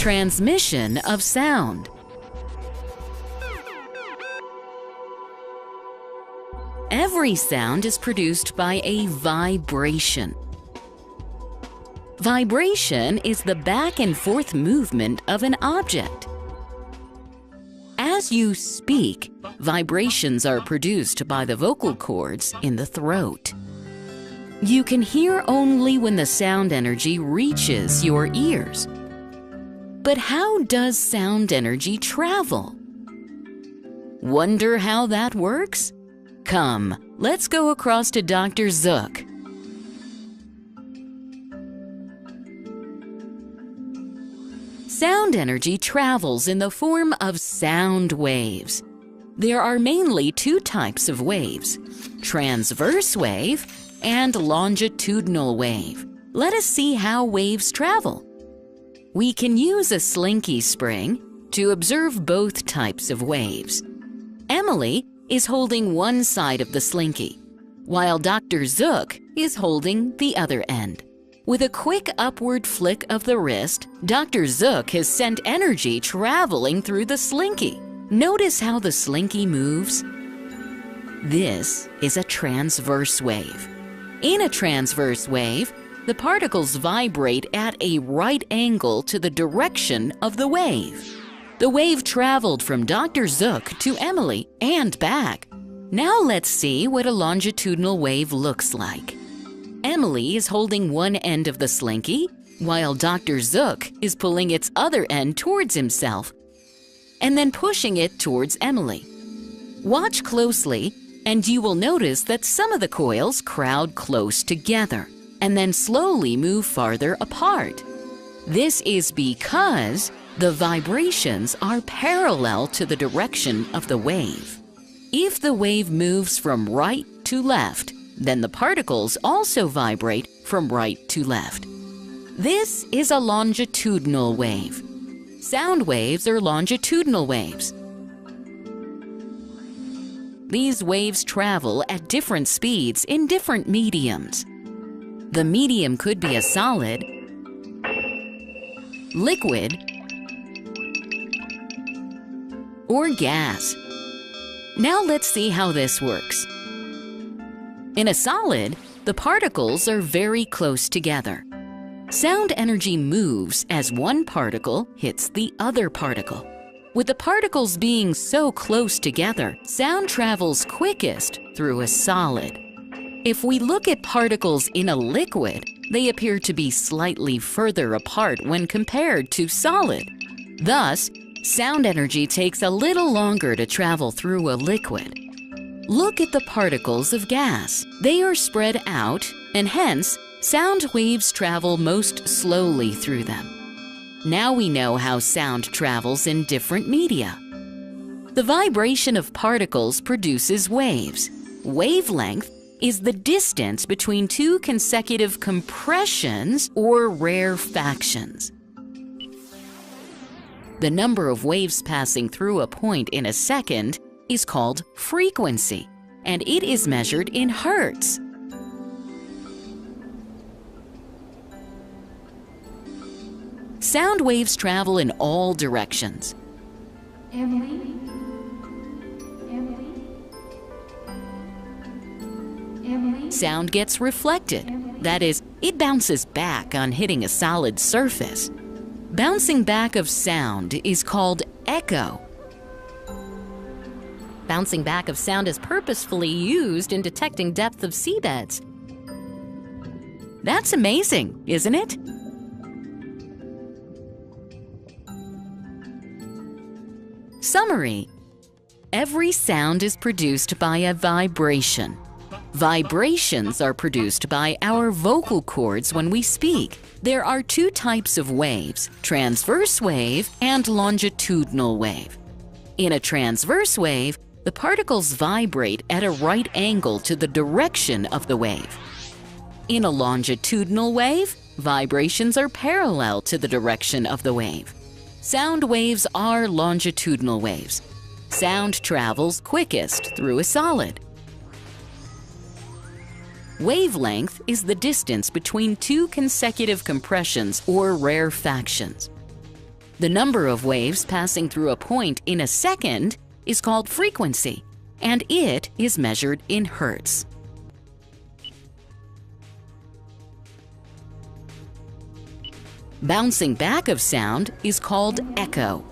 Transmission of sound. Every sound is produced by a vibration. Vibration is the back and forth movement of an object. As you speak, vibrations are produced by the vocal cords in the throat. You can hear only when the sound energy reaches your ears. But how does sound energy travel? Wonder how that works? Come, let's go across to Dr. Zook. Sound energy travels in the form of sound waves. There are mainly two types of waves, transverse wave and longitudinal wave. Let us see how waves travel. We can use a slinky spring to observe both types of waves. Emily is holding one side of the slinky, while Dr. Zook is holding the other end. With a quick upward flick of the wrist, Dr. Zook has sent energy traveling through the slinky. Notice how the slinky moves? This is a transverse wave. In a transverse wave, the particles vibrate at a right angle to the direction of the wave. The wave traveled from Dr. Zook to Emily and back. Now let's see what a longitudinal wave looks like. Emily is holding one end of the slinky, while Dr. Zook is pulling its other end towards himself and then pushing it towards Emily. Watch closely and you will notice that some of the coils crowd close together and then slowly move farther apart. This is because the vibrations are parallel to the direction of the wave. If the wave moves from right to left, then the particles also vibrate from right to left. This is a longitudinal wave. Sound waves are longitudinal waves. These waves travel at different speeds in different mediums. The medium could be a solid, liquid, or gas. Now let's see how this works. In a solid, the particles are very close together. Sound energy moves as one particle hits the other particle. With the particles being so close together, sound travels quickest through a solid. If we look at particles in a liquid, they appear to be slightly further apart when compared to solid. Thus, sound energy takes a little longer to travel through a liquid. Look at the particles of gas. They are spread out, and hence, sound waves travel most slowly through them. Now we know how sound travels in different media. The vibration of particles produces waves. Wavelength is the distance between two consecutive compressions or rarefactions. The number of waves passing through a point in a second is called frequency, and it is measured in hertz. Sound waves travel in all directions. Emily? Sound gets reflected. That is, it bounces back on hitting a solid surface. Bouncing back of sound is called echo. Bouncing back of sound is purposefully used in detecting depth of seabeds. That's amazing, isn't it? Summary: every sound is produced by a vibration. Vibrations are produced by our vocal cords when we speak. There are two types of waves, transverse wave and longitudinal wave. In a transverse wave, the particles vibrate at a right angle to the direction of the wave. In a longitudinal wave, vibrations are parallel to the direction of the wave. Sound waves are longitudinal waves. Sound travels quickest through a solid. Wavelength is the distance between two consecutive compressions or rarefactions. The number of waves passing through a point in a second is called frequency, and it is measured in hertz. Bouncing back of sound is called echo.